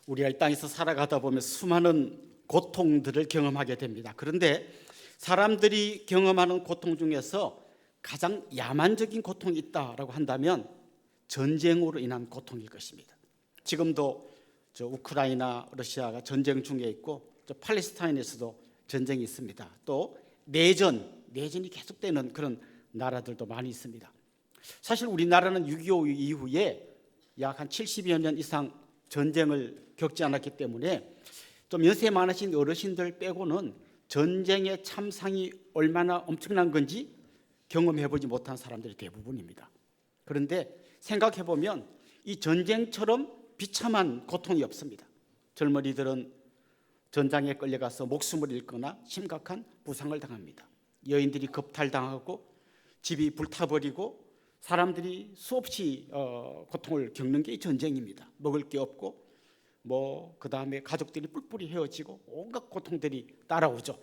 우리가 이 땅에서 살아가다 보면 수많은 고통들을 경험하게 됩니다. 그런데 사람들이 경험하는 고통 중에서 가장 야만적인 고통이 있다라고 한다면 전쟁으로 인한 고통일 것입니다. 지금도 우크라이나, 러시아가 전쟁 중에 있고 팔레스타인에서도 전쟁이 있습니다. 또 내전이 계속되는 그런 나라들도 많이 있습니다. 사실 우리나라는 6.25 이후에 약 한 70여 년 이상 전쟁을 겪지 않았기 때문에 좀 연세 많으신 어르신들 빼고는 전쟁의 참상이 얼마나 엄청난 건지 경험해보지 못한 사람들이 대부분입니다. 그런데 생각해보면 이 전쟁처럼 비참한 고통이 없습니다. 젊은이들은 전장에 끌려가서 목숨을 잃거나 심각한 부상을 당합니다. 여인들이 겁탈당하고 집이 불타버리고 사람들이 수없이 고통을 겪는 게 이 전쟁입니다. 먹을 게 없고 그 다음에 가족들이 뿔뿔이 헤어지고 온갖 고통들이 따라오죠.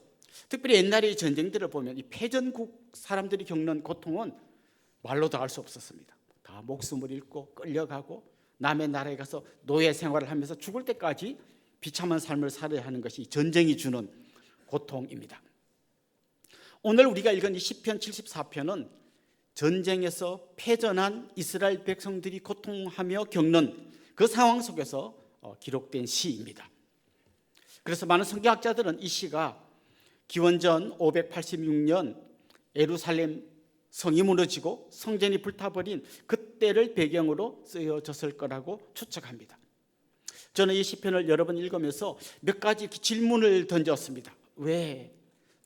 특별히 옛날의 전쟁들을 보면 이 패전국 사람들이 겪는 고통은 말로도 알 수 없었습니다. 다 목숨을 잃고 끌려가고 남의 나라에 가서 노예 생활을 하면서 죽을 때까지 비참한 삶을 살아야 하는 것이 전쟁이 주는 고통입니다. 오늘 우리가 읽은 이 시편 74편은 전쟁에서 패전한 이스라엘 백성들이 고통하며 겪는 그 상황 속에서 기록된 시입니다. 그래서 많은 성경학자들은 이 시가 기원전 586년 예루살렘 성이 무너지고 성전이 불타버린 그때를 배경으로 쓰여졌을 거라고 추측합니다. 저는 이 시편을 여러 번 읽으면서 몇 가지 질문을 던졌습니다. 왜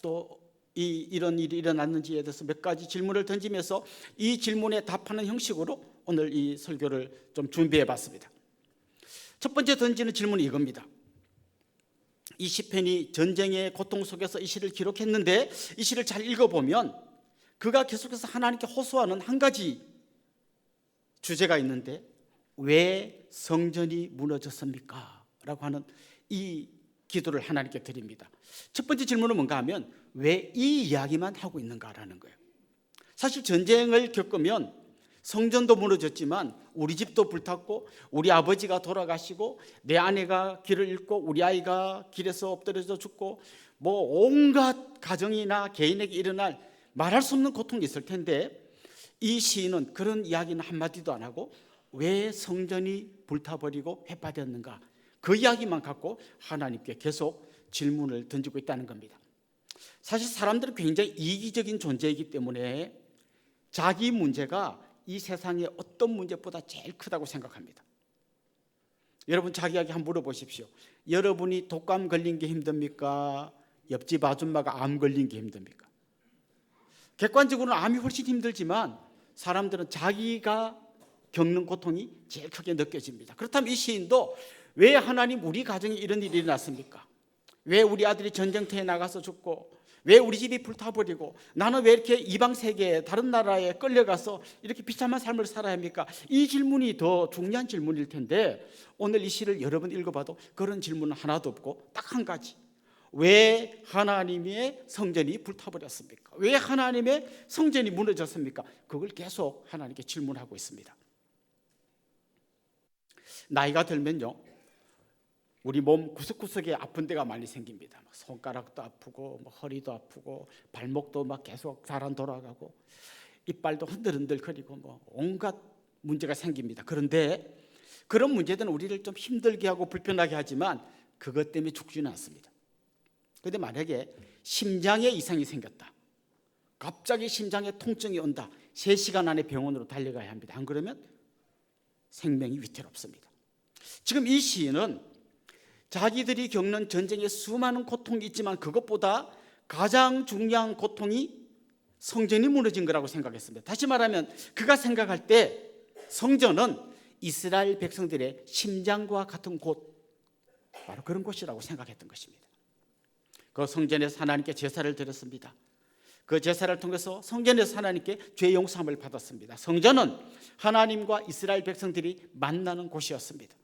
또 이런 일이 일어났는지에 대해서 몇 가지 질문을 던지면서 이 질문에 답하는 형식으로 오늘 이 설교를 좀 준비해 봤습니다. 첫 번째 던지는 질문이 이겁니다. 이 시편이 전쟁의 고통 속에서 이 시를 기록했는데 이 시를 잘 읽어보면 그가 계속해서 하나님께 호소하는 한 가지 주제가 있는데 왜 성전이 무너졌습니까? 라고 하는 이 기도를 하나님께 드립니다. 첫 번째 질문은 뭔가 하면 왜 이 이야기만 하고 있는가라는 거예요. 사실 전쟁을 겪으면 성전도 무너졌지만 우리 집도 불탔고 우리 아버지가 돌아가시고 내 아내가 길을 잃고 우리 아이가 길에서 엎드려져 죽고 온갖 가정이나 개인에게 일어날 말할 수 없는 고통이 있을 텐데 이 시인은 그런 이야기는 한마디도 안 하고 왜 성전이 불타버리고 회파되었는가 그 이야기만 갖고 하나님께 계속 질문을 던지고 있다는 겁니다. 사실 사람들은 굉장히 이기적인 존재이기 때문에 자기 문제가 이 세상의 어떤 문제보다 제일 크다고 생각합니다. 여러분 자기 이야기 한번 물어보십시오. 여러분이 독감 걸린 게 힘듭니까? 옆집 아줌마가 암 걸린 게 힘듭니까? 객관적으로는 암이 훨씬 힘들지만 사람들은 자기가 겪는 고통이 제일 크게 느껴집니다. 그렇다면 이 시인도 왜 하나님 우리 가정에 이런 일이 일어났습니까? 왜 우리 아들이 전쟁터에 나가서 죽고 왜 우리 집이 불타버리고 나는 왜 이렇게 이방 세계에 다른 나라에 끌려가서 이렇게 비참한 삶을 살아야 합니까? 이 질문이 더 중요한 질문일 텐데 오늘 이 시를 여러 번 읽어봐도 그런 질문은 하나도 없고 딱 한 가지. 왜 하나님의 성전이 불타버렸습니까? 왜 하나님의 성전이 무너졌습니까? 그걸 계속 하나님께 질문하고 있습니다. 나이가 들면요 우리 몸 구석구석에 아픈 데가 많이 생깁니다. 손가락도 아프고 허리도 아프고 발목도 계속 사람 돌아가고 이빨도 흔들흔들거리고 온갖 문제가 생깁니다. 그런데 그런 문제들은 우리를 좀 힘들게 하고 불편하게 하지만 그것 때문에 죽지는 않습니다. 그런데 만약에 심장에 이상이 생겼다. 갑자기 심장에 통증이 온다. 3시간 안에 병원으로 달려가야 합니다. 안 그러면 생명이 위태롭습니다. 지금 이 시인은 자기들이 겪는 전쟁에 수많은 고통이 있지만 그것보다 가장 중요한 고통이 성전이 무너진 거라고 생각했습니다. 다시 말하면 그가 생각할 때 성전은 이스라엘 백성들의 심장과 같은 곳, 바로 그런 곳이라고 생각했던 것입니다. 그 성전에서 하나님께 제사를 드렸습니다. 그 제사를 통해서 성전에서 하나님께 죄 용서함을 받았습니다. 성전은 하나님과 이스라엘 백성들이 만나는 곳이었습니다.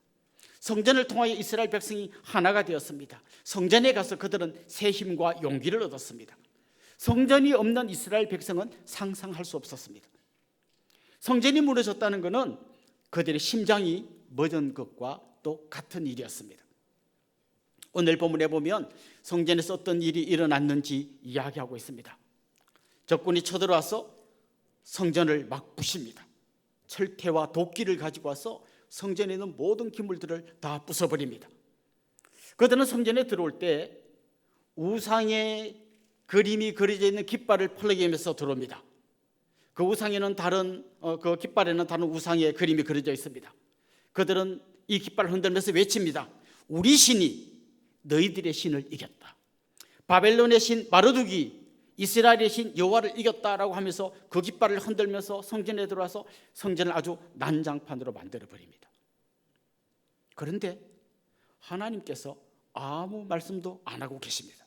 성전을 통하여 이스라엘 백성이 하나가 되었습니다. 성전에 가서 그들은 새 힘과 용기를 얻었습니다. 성전이 없는 이스라엘 백성은 상상할 수 없었습니다. 성전이 무너졌다는 것은 그들의 심장이 멎은 것과 또 같은 일이었습니다. 오늘 본문에 보면 성전에서 어떤 일이 일어났는지 이야기하고 있습니다. 적군이 쳐들어와서 성전을 막 부십니다. 철퇴와 도끼를 가지고 와서 성전에 있는 모든 기물들을 다 부숴버립니다. 그들은 성전에 들어올 때 우상의 그림이 그려져 있는 깃발을 펄럭이면서 들어옵니다. 그 우상에는 그 깃발에는 다른 우상의 그림이 그려져 있습니다. 그들은 이 깃발을 흔들면서 외칩니다. 우리 신이 너희들의 신을 이겼다. 바벨론의 신 마르둑이 이스라엘의 신 여호와를 이겼다라고 하면서 그 깃발을 흔들면서 성전에 들어와서 성전을 아주 난장판으로 만들어버립니다. 그런데 하나님께서 아무 말씀도 안 하고 계십니다.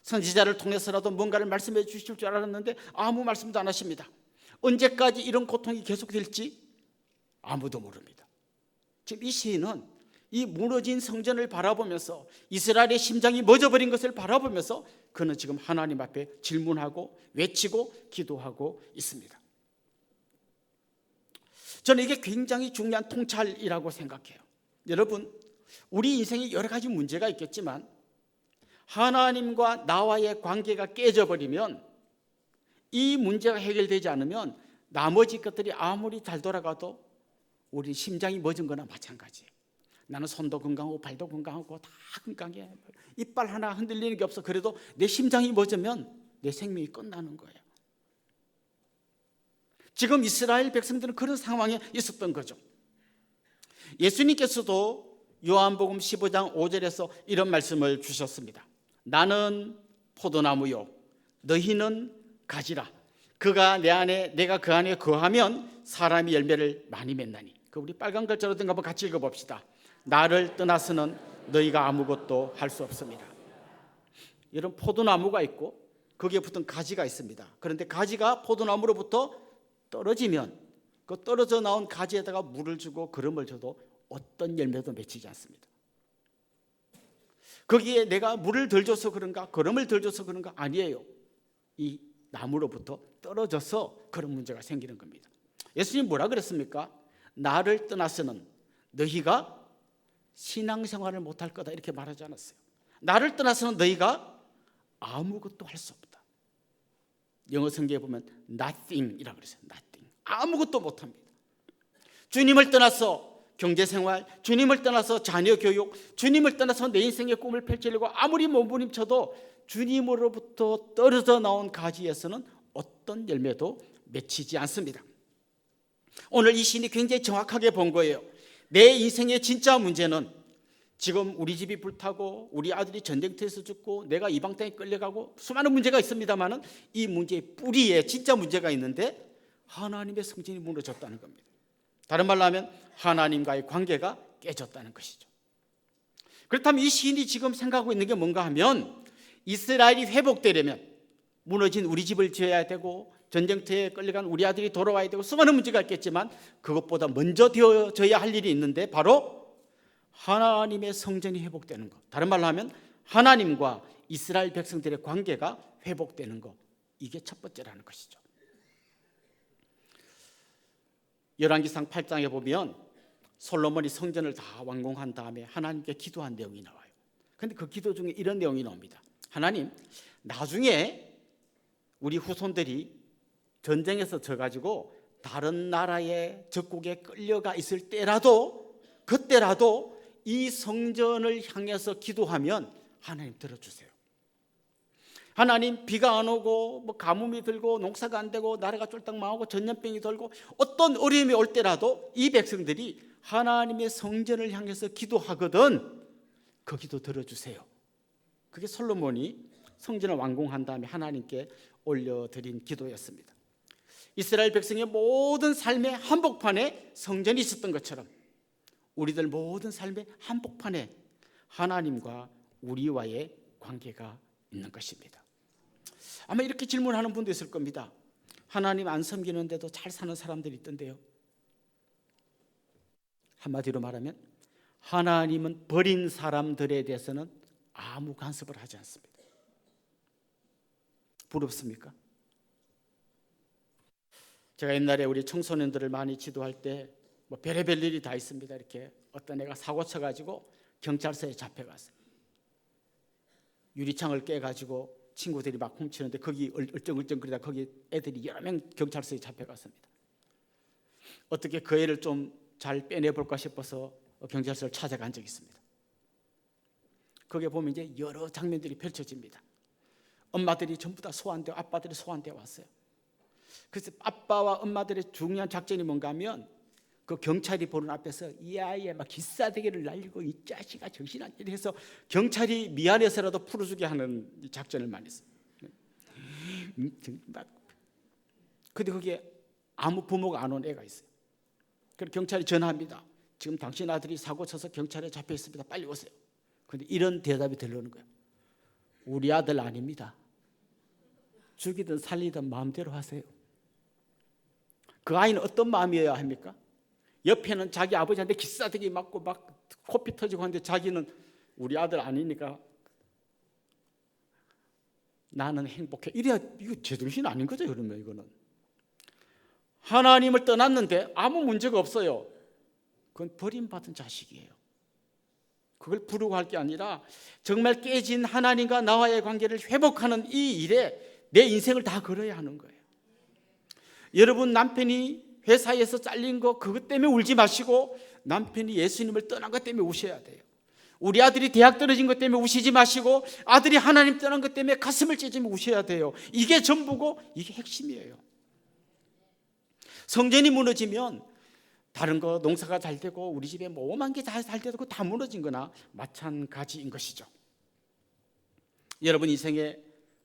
선지자를 통해서라도 뭔가를 말씀해 주실 줄 알았는데 아무 말씀도 안 하십니다. 언제까지 이런 고통이 계속될지 아무도 모릅니다. 지금 이 시인은 이 무너진 성전을 바라보면서 이스라엘의 심장이 멎어버린 것을 바라보면서 그는 지금 하나님 앞에 질문하고 외치고 기도하고 있습니다. 저는 이게 굉장히 중요한 통찰이라고 생각해요. 여러분, 우리 인생에 여러 가지 문제가 있겠지만 하나님과 나와의 관계가 깨져버리면, 이 문제가 해결되지 않으면 나머지 것들이 아무리 잘 돌아가도 우리 심장이 멎은 거나 마찬가지예요. 나는 손도 건강하고 발도 건강하고 다 건강해, 이빨 하나 흔들리는 게 없어. 그래도 내 심장이 멎으면 내 생명이 끝나는 거예요. 지금 이스라엘 백성들은 그런 상황에 있었던 거죠. 예수님께서도 요한복음 15장 5절에서 이런 말씀을 주셨습니다. 나는 포도나무요 너희는 가지라. 그가 내 안에 내가 그 안에 거하면 사람이 열매를 많이 맺나니. 우리 빨간 글자로 된 거 한번 같이 읽어봅시다. 나를 떠나서는 너희가 아무것도 할 수 없습니다. 이런 포도나무가 있고 거기에 붙은 가지가 있습니다. 그런데 가지가 포도나무로부터 떨어지면 그 떨어져 나온 가지에다가 물을 주고 거름을 줘도 어떤 열매도 맺히지 않습니다. 거기에 내가 물을 덜 줘서 그런가, 거름을 덜 줘서 그런가? 아니에요. 이 나무로부터 떨어져서 그런 문제가 생기는 겁니다. 예수님 뭐라 그랬습니까? 나를 떠나서는 너희가 신앙생활을 못할 거다, 이렇게 말하지 않았어요. 나를 떠나서는 너희가 아무것도 할 수 없다. 영어 성경에 보면 nothing이라고 그랬어요. nothing. 아무것도 못합니다. 주님을 떠나서 경제생활, 주님을 떠나서 자녀 교육, 주님을 떠나서 내 인생의 꿈을 펼치려고 아무리 몸부림쳐도 주님으로부터 떨어져 나온 가지에서는 어떤 열매도 맺히지 않습니다. 오늘 이 시인이 굉장히 정확하게 본 거예요. 내 인생의 진짜 문제는 지금 우리 집이 불타고 우리 아들이 전쟁터에서 죽고 내가 이방 땅에 끌려가고 수많은 문제가 있습니다만 이 문제의 뿌리에 진짜 문제가 있는데 하나님의 성전이 무너졌다는 겁니다. 다른 말로 하면 하나님과의 관계가 깨졌다는 것이죠. 그렇다면 이 시인이 지금 생각하고 있는 게 뭔가 하면 이스라엘이 회복되려면 무너진 우리 집을 지어야 되고 전쟁터에 끌려간 우리 아들이 돌아와야 되고 수많은 문제가 있겠지만 그것보다 먼저 되어져야 할 일이 있는데 바로 하나님의 성전이 회복되는 것. 다른 말로 하면 하나님과 이스라엘 백성들의 관계가 회복되는 것. 이게 첫 번째라는 것이죠. 열왕기상 8장에 보면 솔로몬이 성전을 다 완공한 다음에 하나님께 기도한 내용이 나와요. 그런데 그 기도 중에 이런 내용이 나옵니다. 하나님, 나중에 우리 후손들이 전쟁에서 져가지고 다른 나라의 적국에 끌려가 있을 때라도 그때라도 이 성전을 향해서 기도하면 하나님 들어주세요. 하나님, 비가 안 오고 가뭄이 들고 농사가 안 되고 나라가 쫄딱 망하고 전염병이 돌고 어떤 어려움이 올 때라도 이 백성들이 하나님의 성전을 향해서 기도하거든 그 기도 들어주세요. 그게 솔로몬이 성전을 완공한 다음에 하나님께 올려드린 기도였습니다. 이스라엘 백성의 모든 삶의 한복판에 성전이 있었던 것처럼 우리들 모든 삶의 한복판에 하나님과 우리와의 관계가 있는 것입니다. 아마 이렇게 질문하는 분도 있을 겁니다. 하나님 안 섬기는데도 잘 사는 사람들이 있던데요. 한마디로 말하면 하나님은 버린 사람들에 대해서는 아무 간섭을 하지 않습니다. 부럽습니까? 제가 옛날에 우리 청소년들을 많이 지도할 때 뭐 별의별 일이 다 있습니다. 이렇게 어떤 애가 사고 쳐가지고 경찰서에 잡혀갔어요. 유리창을 깨가지고 친구들이 막 훔치는데 거기 얼쩡얼쩡거리다 거기 애들이 여러 명 경찰서에 잡혀갔습니다. 어떻게 그 애를 좀 잘 빼내볼까 싶어서 경찰서를 찾아간 적이 있습니다. 거기에 보면 이제 여러 장면들이 펼쳐집니다. 엄마들이 전부 다 소환되어 아빠들이 소환되어 왔어요. 그래서 아빠와 엄마들의 중요한 작전이 뭔가 하면 그 경찰이 보는 앞에서 이 아이의 막 기싸대기를 날리고 이 자식아 정신 안 차려 해서 경찰이 미안해서라도 풀어주게 하는 작전을 많이 했어요. 근데 거기에 아무 부모가 안 온 애가 있어요. 그래서 경찰이 전화합니다. 지금 당신 아들이 사고 쳐서 경찰에 잡혀 있습니다. 빨리 오세요. 근데 이런 대답이 들려오는 거예요. 우리 아들 아닙니다. 죽이든 살리든 마음대로 하세요. 그 아이는 어떤 마음이어야 합니까? 옆에는 자기 아버지한테 기싸대기 맞고 막 코피 터지고 하는데 자기는 우리 아들 아니니까 나는 행복해. 이래야 이거 제정신 아닌 거죠. 그러면 이거는 하나님을 떠났는데 아무 문제가 없어요. 그건 버림받은 자식이에요. 그걸 부르고 할 게 아니라 정말 깨진 하나님과 나와의 관계를 회복하는 이 일에 내 인생을 다 걸어야 하는 거예요. 여러분 남편이 회사에서 잘린 거 그것 때문에 울지 마시고 남편이 예수님을 떠난 것 때문에 우셔야 돼요. 우리 아들이 대학 떨어진 것 때문에 우시지 마시고 아들이 하나님 떠난 것 때문에 가슴을 찢으며 우셔야 돼요. 이게 전부고 이게 핵심이에요. 성전이 무너지면 다른 거 농사가 잘 되고 우리 집에 뭐 5만 개 잘 되고 다 무너진 거나 마찬가지인 것이죠. 여러분 인생에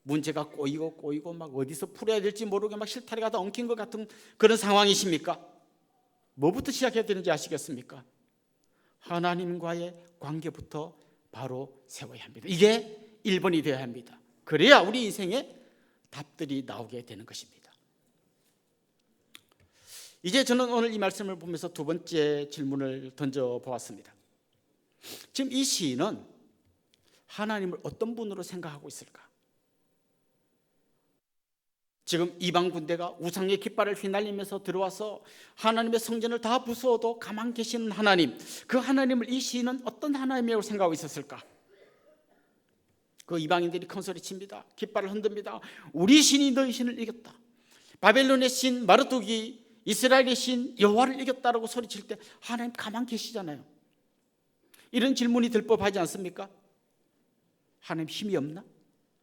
문제가 꼬이고 막 어디서 풀어야 될지 모르게 막 실타래가 다 엉킨 것 같은 그런 상황이십니까? 뭐부터 시작해야 되는지 아시겠습니까? 하나님과의 관계부터 바로 세워야 합니다. 이게 1번이 되어야 합니다. 그래야 우리 인생에 답들이 나오게 되는 것입니다. 이제 저는 오늘 이 말씀을 보면서 두 번째 질문을 던져보았습니다. 지금 이 시인은 하나님을 어떤 분으로 생각하고 있을까? 지금 이방 군대가 우상의 깃발을 휘날리면서 들어와서 하나님의 성전을 다 부수어도 가만 계시는 하나님, 그 하나님을 이 시인은 어떤 하나님이라고 생각하고 있었을까? 그 이방인들이 큰 소리 칩니다. 깃발을 흔듭니다. 우리 신이 너희 신을 이겼다. 바벨론의 신 마르뚝이 이스라엘의 신 여호와를 이겼다라고 소리칠 때 하나님 가만 계시잖아요. 이런 질문이 들 법하지 않습니까? 하나님 힘이 없나?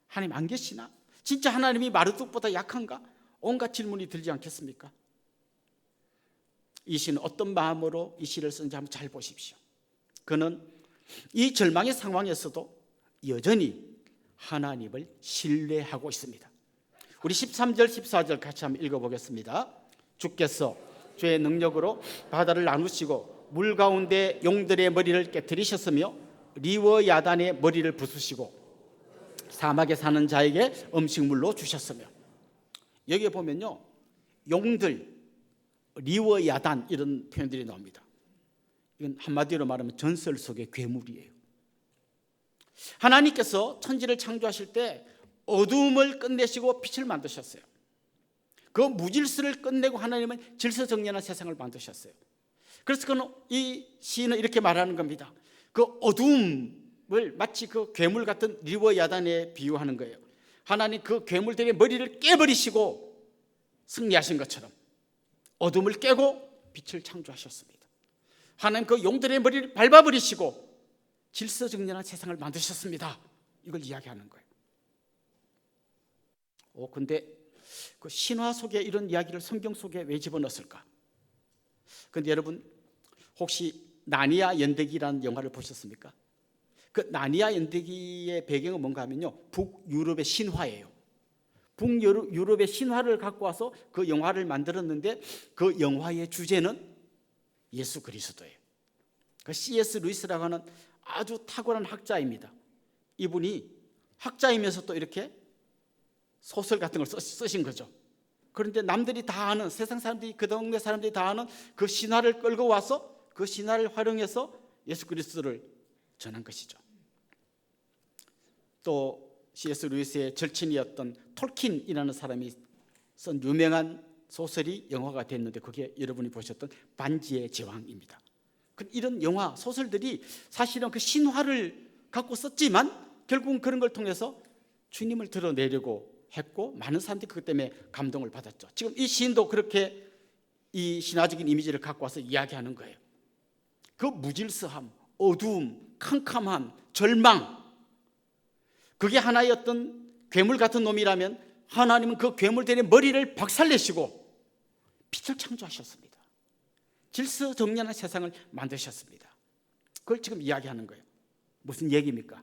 하나님 안 계시나? 진짜 하나님이 마르뚝보다 약한가? 온갖 질문이 들지 않겠습니까? 이 시는 어떤 마음으로 이 시를 쓴지 한번 잘 보십시오. 그는 이 절망의 상황에서도 여전히 하나님을 신뢰하고 있습니다. 우리 13절 14절 같이 한번 읽어보겠습니다. 주께서 주의 능력으로 바다를 나누시고 물 가운데 용들의 머리를 깨뜨리셨으며 리워 야단의 머리를 부수시고 사막에 사는 자에게 음식물로 주셨으며. 여기에 보면요 용들, 리워 야단 이런 표현들이 나옵니다. 이건 한마디로 말하면 전설 속의 괴물이에요. 하나님께서 천지를 창조하실 때 어두움을 끝내시고 빛을 만드셨어요. 그 무질서를 끝내고 하나님은 질서정연한 세상을 만드셨어요. 그래서 이 시인은 이렇게 말하는 겁니다. 그 어두움을 마치 그 괴물 같은 리워 야단에 비유하는 거예요. 하나님 그 괴물들의 머리를 깨버리시고 승리하신 것처럼 어둠을 깨고 빛을 창조하셨습니다. 하나님 그 용들의 머리를 밟아버리시고 질서정연한 세상을 만드셨습니다. 이걸 이야기하는 거예요. 근데 그 신화 속에 이런 이야기를 성경 속에 왜 집어넣었을까? 근데 여러분 혹시 나니아 연대기라는 영화를 보셨습니까? 그 나니아 연대기의 배경은 뭔가 하면요 북유럽의 신화예요. 북유럽의 신화를 갖고 와서 그 영화를 만들었는데 그 영화의 주제는 예수 그리스도예요. 그 C.S. 루이스라고 하는 아주 탁월한 학자입니다. 이분이 학자이면서 또 이렇게 소설 같은 걸 쓰신 거죠. 그런데 남들이 다 아는, 세상 사람들이, 그 동네 사람들이 다 아는 그 신화를 끌고 와서 그 신화를 활용해서 예수 그리스도를 전한 것이죠. 또 C.S. 루이스의 절친이었던 톨킨이라는 사람이 쓴 유명한 소설이 영화가 됐는데 그게 여러분이 보셨던 반지의 제왕입니다. 이런 영화 소설들이 사실은 그 신화를 갖고 썼지만 결국은 그런 걸 통해서 주님을 드러내려고 했고 많은 사람들이 그것 때문에 감동을 받았죠. 지금 이 시인도 그렇게 이 신화적인 이미지를 갖고 와서 이야기하는 거예요. 그 무질서함, 어두움, 캄캄함, 절망, 그게 하나의 어떤 괴물 같은 놈이라면 하나님은 그 괴물들의 머리를 박살내시고 빛을 창조하셨습니다. 질서정연한 세상을 만드셨습니다. 그걸 지금 이야기하는 거예요. 무슨 얘기입니까?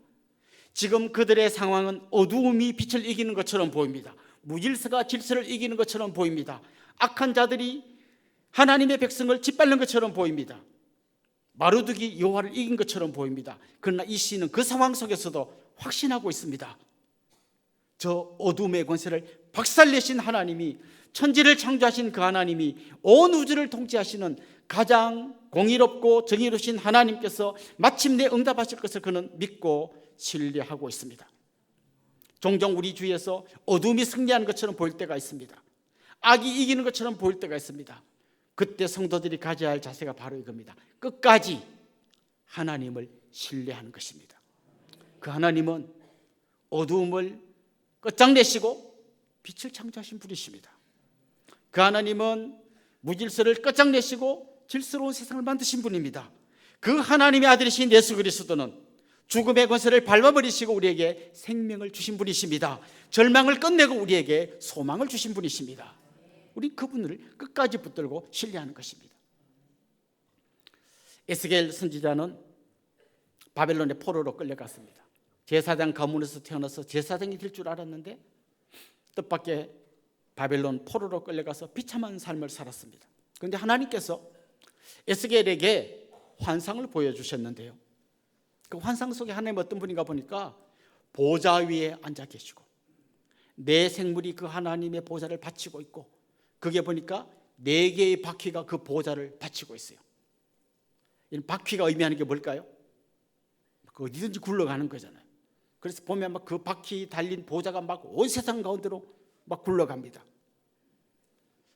지금 그들의 상황은 어두움이 빛을 이기는 것처럼 보입니다. 무질서가 질서를 이기는 것처럼 보입니다. 악한 자들이 하나님의 백성을 짓밟는 것처럼 보입니다. 마루둑이 여호와를 이긴 것처럼 보입니다. 그러나 이 시인은 그 상황 속에서도 확신하고 있습니다. 저 어둠의 권세를 박살내신 하나님이, 천지를 창조하신 그 하나님이, 온 우주를 통치하시는 가장 공의롭고 정의로우신 하나님께서 마침내 응답하실 것을 그는 믿고 신뢰하고 있습니다. 종종 우리 주위에서 어둠이 승리하는 것처럼 보일 때가 있습니다. 악이 이기는 것처럼 보일 때가 있습니다. 그때 성도들이 가져야 할 자세가 바로 이겁니다. 끝까지 하나님을 신뢰하는 것입니다. 그 하나님은 어두움을 끝장내시고 빛을 창조하신 분이십니다. 그 하나님은 무질서를 끝장내시고 질서로운 세상을 만드신 분입니다. 그 하나님의 아들이신 예수 그리스도는 죽음의 권세를 밟아버리시고 우리에게 생명을 주신 분이십니다. 절망을 끝내고 우리에게 소망을 주신 분이십니다. 우리 그분을 끝까지 붙들고 신뢰하는 것입니다. 에스겔 선지자는 바벨론의 포로로 끌려갔습니다. 제사장 가문에서 태어나서 제사장이 될 줄 알았는데 뜻밖의 바벨론 포로로 끌려가서 비참한 삶을 살았습니다. 그런데 하나님께서 에스겔에게 환상을 보여주셨는데요, 그 환상 속에 하나님 어떤 분인가 보니까 보좌 위에 앉아 계시고 네 생물이 그 하나님의 보좌를 바치고 있고, 그게 보니까 4개의 바퀴가 그 보좌를 바치고 있어요. 이 바퀴가 의미하는 게 뭘까요? 어디든지 굴러가는 거잖아요. 그래서 보면 막 그 바퀴 달린 보좌가 막 온 세상 가운데로 막 굴러갑니다.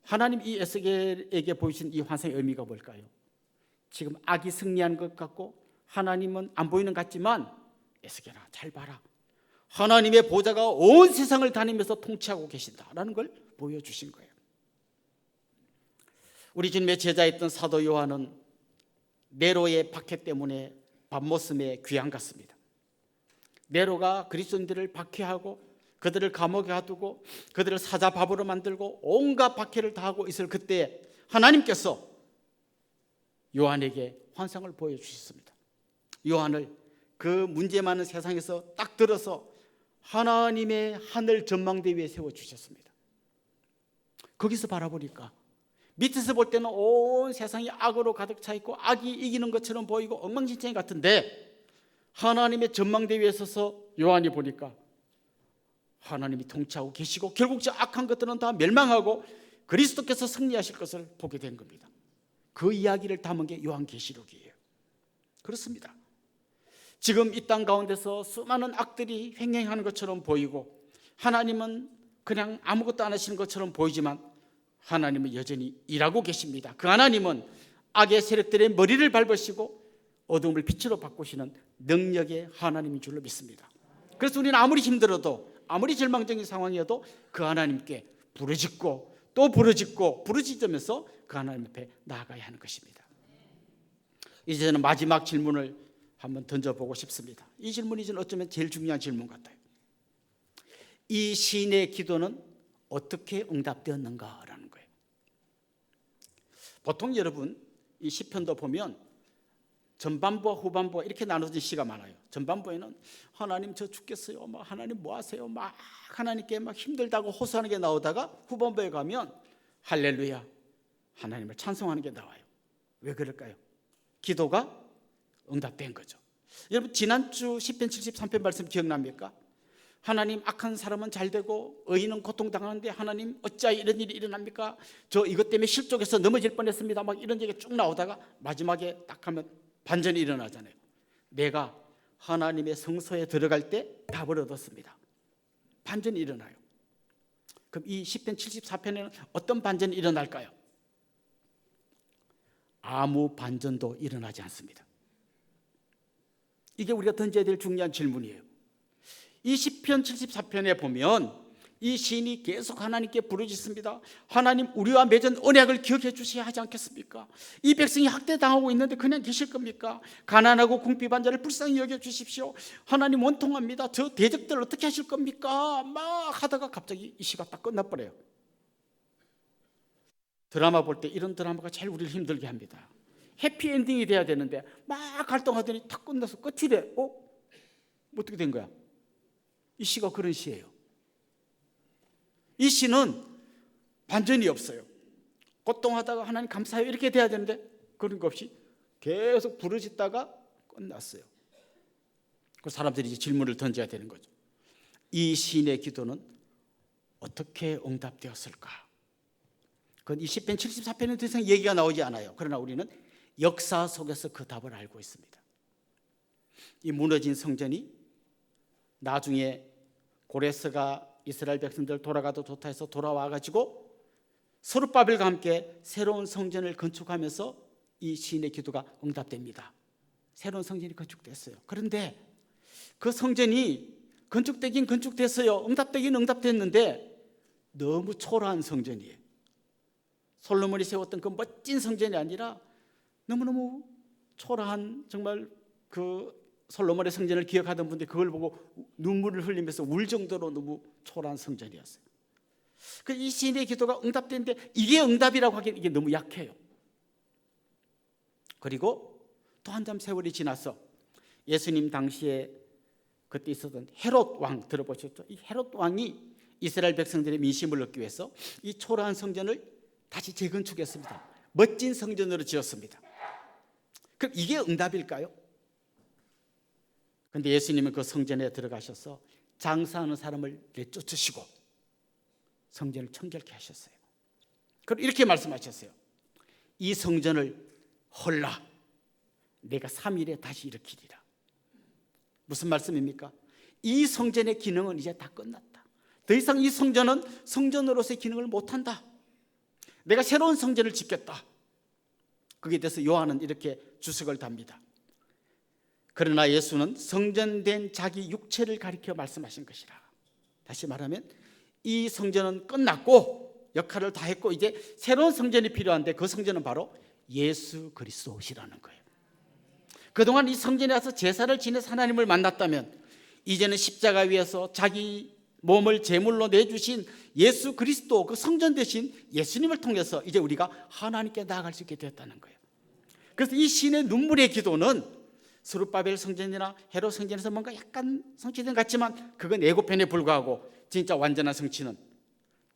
하나님 이 에스겔에게 보이신 이 환상의 의미가 뭘까요? 지금 악이 승리한 것 같고 하나님은 안 보이는 것 같지만 에스겔아 잘 봐라, 하나님의 보좌가 온 세상을 다니면서 통치하고 계신다라는 걸 보여주신 거예요. 우리 주님의 제자였던 사도 요한은 네로의 박해 때문에 밤모섬에 귀양 갔습니다. 네로가 그리스도인들을 박해하고 그들을 감옥에 가두고 그들을 사자밥으로 만들고 온갖 박해를 다하고 있을 그때 하나님께서 요한에게 환상을 보여주셨습니다. 요한을 그 문제 많은 세상에서 딱 들어서 하나님의 하늘 전망대 위에 세워주셨습니다. 거기서 바라보니까 밑에서 볼 때는 온 세상이 악으로 가득 차 있고 악이 이기는 것처럼 보이고 엉망진창이 같은데, 하나님의 전망대 위에 서서 요한이 보니까 하나님이 통치하고 계시고 결국 저 악한 것들은 다 멸망하고 그리스도께서 승리하실 것을 보게 된 겁니다. 그 이야기를 담은 게 요한계시록이에요. 그렇습니다. 지금 이 땅 가운데서 수많은 악들이 횡행하는 것처럼 보이고 하나님은 그냥 아무것도 안 하시는 것처럼 보이지만 하나님은 여전히 일하고 계십니다. 그 하나님은 악의 세력들의 머리를 밟으시고 어둠을 빛으로 바꾸시는 능력의 하나님인 줄로 믿습니다. 그래서 우리는 아무리 힘들어도 아무리 절망적인 상황이어도 그 하나님께 부르짖고 또 부르짖고 부르짖으면서 그 하나님 앞에 나아가야 하는 것입니다. 이제 저는 마지막 질문을 한번 던져보고 싶습니다. 이 질문이 저는 어쩌면 제일 중요한 질문 같아요. 이 시인의 기도는 어떻게 응답되었는가라는 거예요. 보통 여러분 이 시편도 보면 전반부와 후반부가 이렇게 나눠진 시가 많아요. 전반부에는 하나님 저 죽겠어요, 막 하나님 뭐 하세요, 막 하나님께 막 힘들다고 호소하는 게 나오다가 후반부에 가면 할렐루야 하나님을 찬송하는 게 나와요. 왜 그럴까요? 기도가 응답된 거죠. 여러분 지난주 시편 73편 말씀 기억납니까? 하나님 악한 사람은 잘 되고 의인은 고통당하는데 하나님 어찌하여 이런 일이 일어납니까? 저 이것 때문에 실족해서 넘어질 뻔했습니다. 막 이런 얘기가 쭉 나오다가 마지막에 딱 하면 반전이 일어나잖아요. 내가 하나님의 성소에 들어갈 때 답을 얻었습니다. 반전이 일어나요. 그럼 이 시편 74편에는 어떤 반전이 일어날까요? 아무 반전도 일어나지 않습니다. 이게 우리가 던져야 될 중요한 질문이에요. 이 시편 74편에 보면 이 시인이 계속 하나님께 부르짖습니다. 하나님, 우리와 맺은 언약을 기억해 주셔야 하지 않겠습니까? 이 백성이 학대당하고 있는데 그냥 계실 겁니까? 가난하고 궁핍한 자를 불쌍히 여겨 주십시오. 하나님, 원통합니다. 저 대적들 어떻게 하실 겁니까? 막 하다가 갑자기 이 시가 딱 끝나버려요. 드라마 볼 때 이런 드라마가 제일 우리를 힘들게 합니다. 해피엔딩이 돼야 되는데 막 갈등하더니 탁 끝나서 끝이래. 어떻게 된 거야? 이 시가 그런 시예요. 이 시는 반전이 없어요. 고통하다가 하나님 감사해요 이렇게 돼야 되는데 그런 거 없이 계속 부르짖다가 끝났어요. 그 사람들이 이제 질문을 던져야 되는 거죠. 이 시인의 기도는 어떻게 응답되었을까? 그건 이 시편 74편에 더 이상 얘기가 나오지 않아요. 그러나 우리는 역사 속에서 그 답을 알고 있습니다. 이 무너진 성전이 나중에 고레스가 이스라엘 백성들 돌아가도 좋다 해서 돌아와가지고 스룹바벨과 함께 새로운 성전을 건축하면서 이 시인의 기도가 응답됩니다. 새로운 성전이 건축됐어요. 그런데 그 성전이 건축되긴 건축됐어요. 응답되긴 응답됐는데 너무 초라한 성전이에요. 솔로몬이 세웠던 그 멋진 성전이 아니라 너무너무 초라한, 정말 그 솔로몬의 성전을 기억하던 분들이 그걸 보고 눈물을 흘리면서 울 정도로 너무 초라한 성전이었어요. 이 시인의 기도가 응답되는데 이게 응답이라고 하기엔 이게 너무 약해요. 그리고 또 한참 세월이 지나서 예수님 당시에 그때 있었던 헤롯 왕 들어보셨죠? 이 헤롯 왕이 이스라엘 백성들의 민심을 얻기 위해서 이 초라한 성전을 다시 재건축했습니다. 멋진 성전으로 지었습니다. 그럼 이게 응답일까요? 그런데 예수님은 그 성전에 들어가셔서 장사하는 사람을 내쫓으시고 성전을 청결케 하셨어요. 그럼 이렇게 말씀하셨어요. 이 성전을 헐라 내가 3일에 다시 일으키리라. 무슨 말씀입니까? 이 성전의 기능은 이제 다 끝났다. 더 이상 이 성전은 성전으로서의 기능을 못한다. 내가 새로운 성전을 짓겠다. 거기에 대해서 요한은 이렇게 주석을 답니다. 그러나 예수는 성전된 자기 육체를 가리켜 말씀하신 것이라. 다시 말하면 이 성전은 끝났고 역할을 다 했고 이제 새로운 성전이 필요한데 그 성전은 바로 예수 그리스도시라는 거예요. 그동안 이 성전에 와서 제사를 지내서 하나님을 만났다면 이제는 십자가 위에서 자기 몸을 제물로 내주신 예수 그리스도, 그 성전 대신 예수님을 통해서 이제 우리가 하나님께 나아갈 수 있게 되었다는 거예요. 그래서 이 시인의 눈물의 기도는 스룹바벨 성전이나 헤롯 성전에서 뭔가 약간 성취된 것 같지만 그건 예고편에 불과하고 진짜 완전한 성취는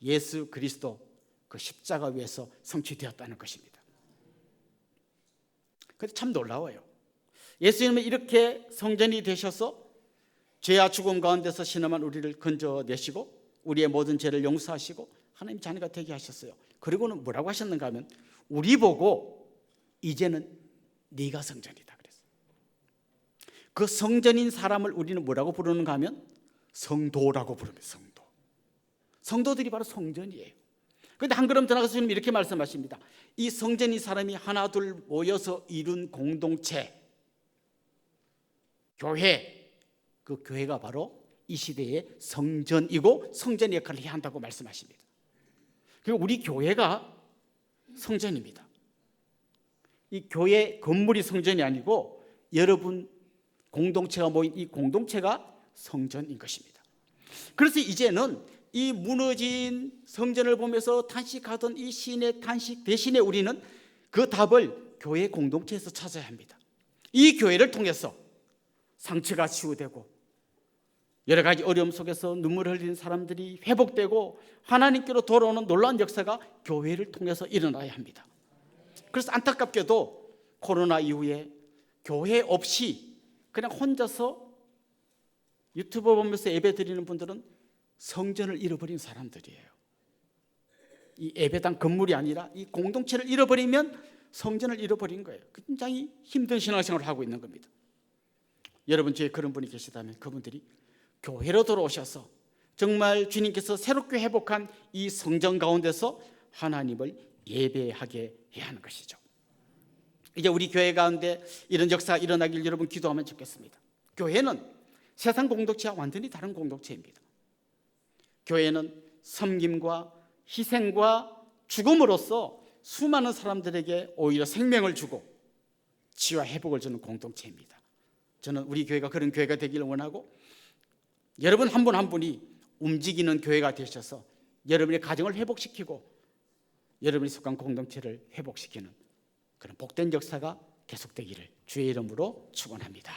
예수 그리스도 그 십자가 위에서 성취되었다는 것입니다. 그런데 참 놀라워요. 예수님은 이렇게 성전이 되셔서 죄와 죽음 가운데서 신음한 우리를 건져내시고 우리의 모든 죄를 용서하시고 하나님 자녀가 되게 하셨어요. 그리고는 뭐라고 하셨는가 하면 우리 보고 이제는 네가 성전이다 그랬어요. 그 성전인 사람을 우리는 뭐라고 부르는가 하면 성도라고 부릅니다. 성도. 성도들이 바로 성전이에요. 그런데 한 걸음 더 나가서 주님 이렇게 말씀하십니다. 이 성전인 사람이 하나 둘 모여서 이룬 공동체, 교회, 그 교회가 바로 이 시대의 성전이고 성전의 역할을 해야 한다고 말씀하십니다. 그리고 우리 교회가 성전입니다. 이 교회 건물이 성전이 아니고 여러분 공동체가 모인 이 공동체가 성전인 것입니다. 그래서 이제는 이 무너진 성전을 보면서 탄식하던 이 시인의 탄식 대신에 우리는 그 답을 교회 공동체에서 찾아야 합니다. 이 교회를 통해서 상처가 치유되고 여러 가지 어려움 속에서 눈물을 흘리는 사람들이 회복되고 하나님께로 돌아오는 놀라운 역사가 교회를 통해서 일어나야 합니다. 그래서 안타깝게도 코로나 이후에 교회 없이 그냥 혼자서 유튜브 보면서 예배 드리는 분들은 성전을 잃어버린 사람들이에요. 이 예배당 건물이 아니라 이 공동체를 잃어버리면 성전을 잃어버린 거예요. 굉장히 힘든 신앙생활을 하고 있는 겁니다. 여러분 중에 그런 분이 계시다면 그분들이 교회로 돌아오셔서 정말 주님께서 새롭게 회복한 이 성전 가운데서 하나님을 예배하게 해야 하는 것이죠. 이제 우리 교회 가운데 이런 역사가 일어나길 여러분 기도하면 좋겠습니다. 교회는 세상 공동체와 완전히 다른 공동체입니다. 교회는 섬김과 희생과 죽음으로써 수많은 사람들에게 오히려 생명을 주고 치유와 회복을 주는 공동체입니다. 저는 우리 교회가 그런 교회가 되기를 원하고, 여러분 한 분 한 분이 움직이는 교회가 되셔서 여러분의 가정을 회복시키고 여러분이 속한 공동체를 회복시키는 그런 복된 역사가 계속되기를 주의 이름으로 축원합니다.